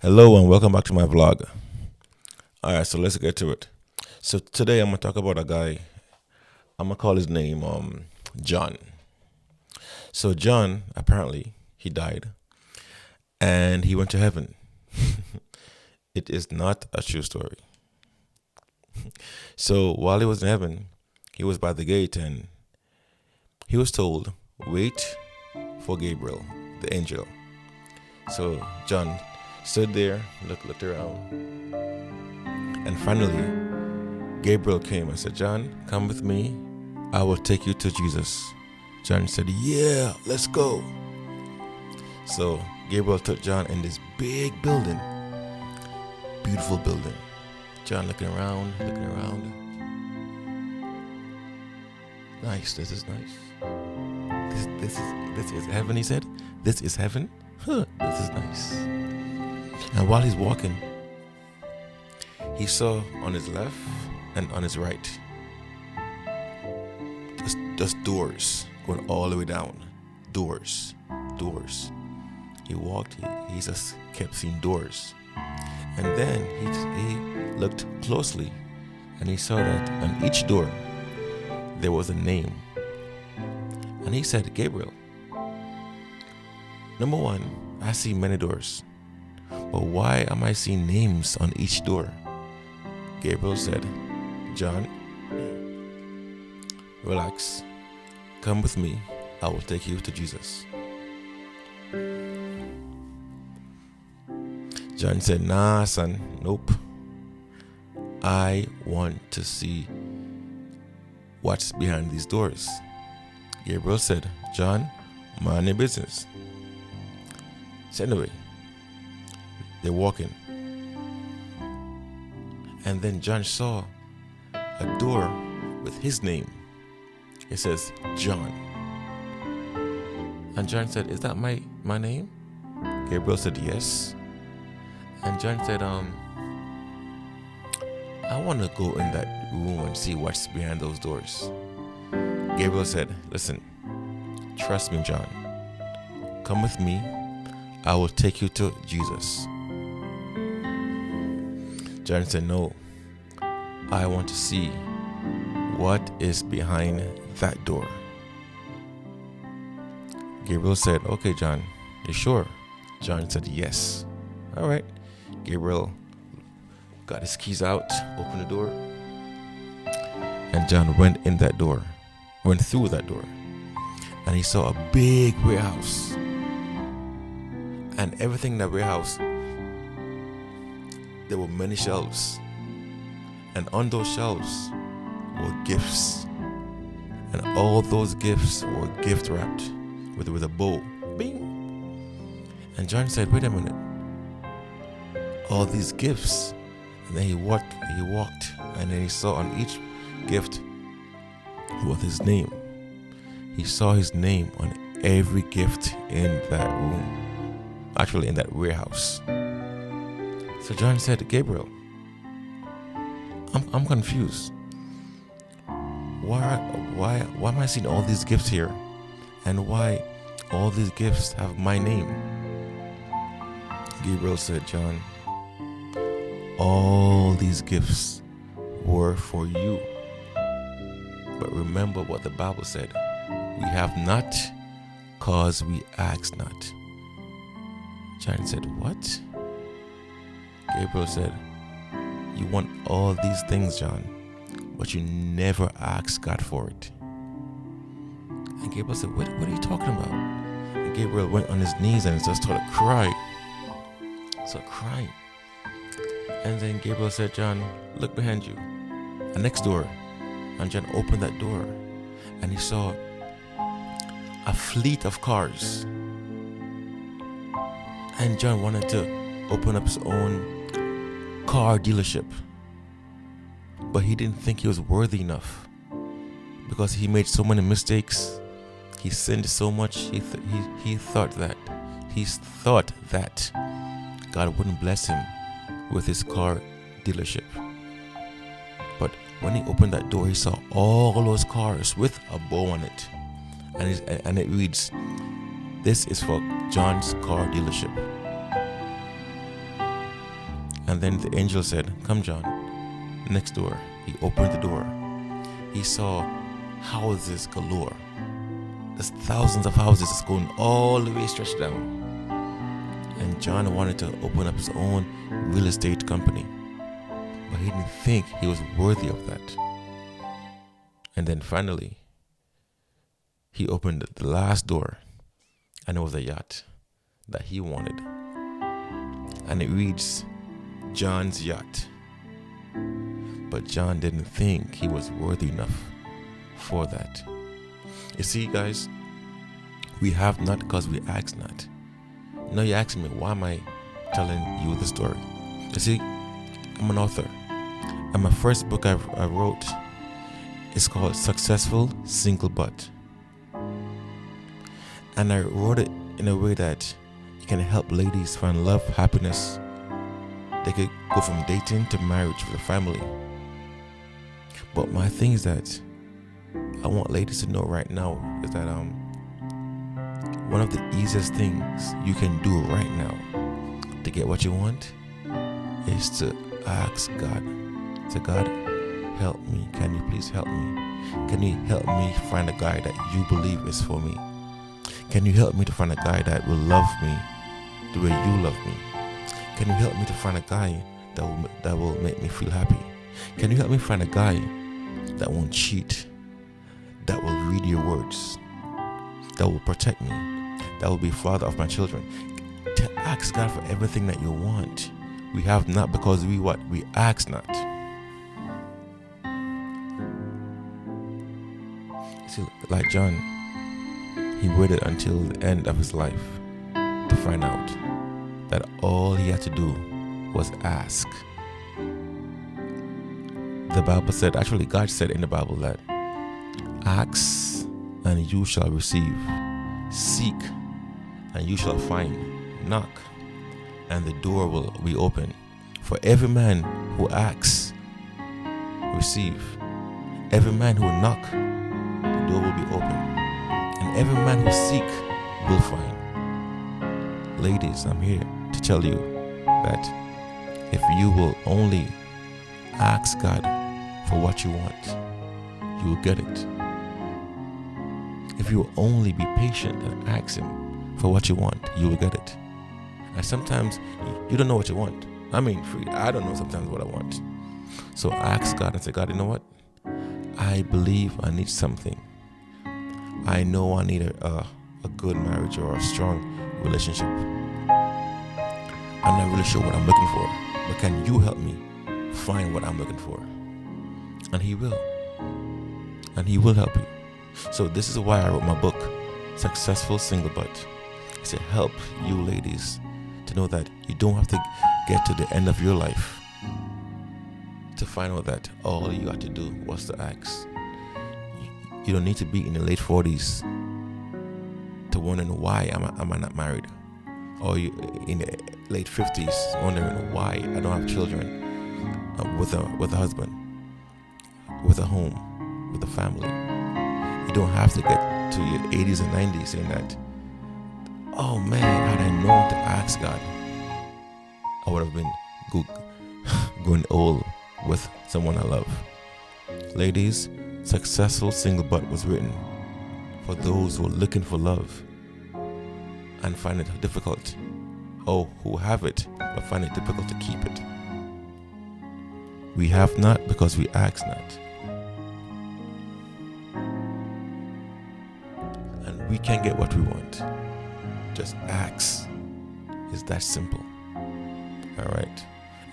Hello and welcome back to my vlog. Alright, so let's get to it. So today I'm gonna talk about a guy. I'm gonna call his name John. So John, apparently, he died and he went to heaven. It is not a true story. So while he was in heaven, he was by the gate and he was told, wait for Gabriel, the angel. So John stood there, looked around, and finally Gabriel came and said, John, come with me. I will take you to Jesus. John said, yeah, let's go. So Gabriel took John in this big building, beautiful building. John looking around. Nice, this is nice. This is heaven, he said. This is heaven? Huh, this is nice. And while he's walking, he saw on his left and on his right just doors going all the way down. Doors. He walked, he just kept seeing doors. And then he looked closely and he saw that on each door there was a name. And he said, Gabriel, number one, I see many doors, but why am I seeing names on each door? Gabriel said, John, relax. Come with me. I will take you to Jesus. John said, nah, son, nope. I want to see what's behind these doors. Gabriel said, John, mind your business. So anyway, they're walking. And then John saw a door with his name. It says, John. And John said, is that my name? Gabriel said, yes. And John said, I want to go in that room and see what's behind those doors. Gabriel said, listen, trust me, John. Come with me. I will take you to Jesus. John said, no, I want to see what is behind that door. Gabriel said, okay, John, you sure? John said, yes. All right. Gabriel got his keys out, opened the door, and John went through that door, and he saw a big warehouse. And everything in that warehouse, there were many shelves, and on those shelves were gifts, and all those gifts were gift wrapped with a bow. Bing! And John said, wait a minute, all these gifts. And then he walked, and then he saw on each gift was his name. He saw his name on every gift in that room, actually in that warehouse. So John said, Gabriel, I'm confused. Why am I seeing all these gifts here? And why all these gifts have my name? Gabriel said, John, all these gifts were for you. But remember what the Bible said. We have not because we ask not. John said, what? Gabriel said, you want all these things, John, but you never ask God for it. And Gabriel said, what are you talking about? And Gabriel went on his knees and just started crying. And then Gabriel said, John, look behind you. A next door. And John opened that door. And he saw a fleet of cars. And John wanted to open up his own car dealership. But he didn't think he was worthy enough. Because he made so many mistakes. He sinned so much. He thought that God wouldn't bless him with his car dealership. But when he opened that door, he saw all those cars with a bow on it, and it reads, "This is for John's car dealership." And then the angel said, "Come, John, next door." He opened the door. He saw houses galore. There's thousands of houses that's going all the way stretched down. And John wanted to open up his own real estate company, but he didn't think he was worthy of that. And then finally, he opened the last door, and it was a yacht that he wanted. And it reads, John's Yacht. But John didn't think he was worthy enough for that. You see, guys, we have not because we ask not. Now you're asking me, why am I telling you the story? You see, I'm an author. And my first book I wrote is called Successful Single But. And I wrote it in a way that it can help ladies find love, happiness. They could go from dating to marriage for the family. But my thing is that I want ladies to know right now is that one of the easiest things you can do right now to get what you want is to ask God. Say, God, help me. Can you please help me? Can you help me find a guy that you believe is for me? Can you help me to find a guy that will love me the way you love me? Can you help me to find a guy that will make me feel happy? Can you help me find a guy that won't cheat, that will read your words, that will protect me, that will be father of my children? To ask God for everything that you want. We have not because we ask not. See, like John, he waited until the end of his life to find out that all he had to do was ask. The Bible said, actually God said in the Bible that ask and you shall receive, seek and you shall find, knock and the door will be open. For every man who asks, receive. Every man who knock, the door will be open. And every man who seek will find. Ladies, I'm here to tell you that if you will only ask God for what you want, you will get it. If you will only be patient and ask Him for what you want, you will get it. And sometimes you don't know what you want. I don't know sometimes what I want. So ask God and say, God, you know what? I believe I need something. I know I need a good marriage or a strong relationship. I'm not really sure what I'm looking for, but can you help me find what I'm looking for? And He will. And He will help you. So this is why I wrote my book, Successful Single But. It's to help you ladies to know that you don't have to get to the end of your life to find out that all you got to do was to ask. You don't need to be in the late 40s to wondering why am I not married, or you in the late 50s wondering why I don't have children, with a husband, with a home, with a family. You don't have to get to your 80s and 90s saying that, oh man, had I known to ask God, I would have been going old with someone I love. Ladies, Successful Single But was written for those who are looking for love and find it difficult, or who have it but find it difficult to keep it. We have not because we ask not. And we can get what we want. Just ask. It's that simple. Alright.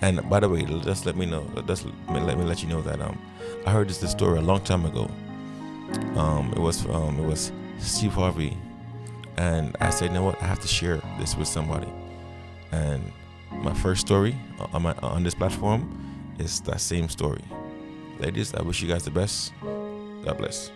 And by the way, just let me let you know that I heard this story a long time ago. It was Steve Harvey, and I said, you know what, I have to share this with somebody. And my first story on this platform is that same story. Ladies, I wish you guys the best. God bless.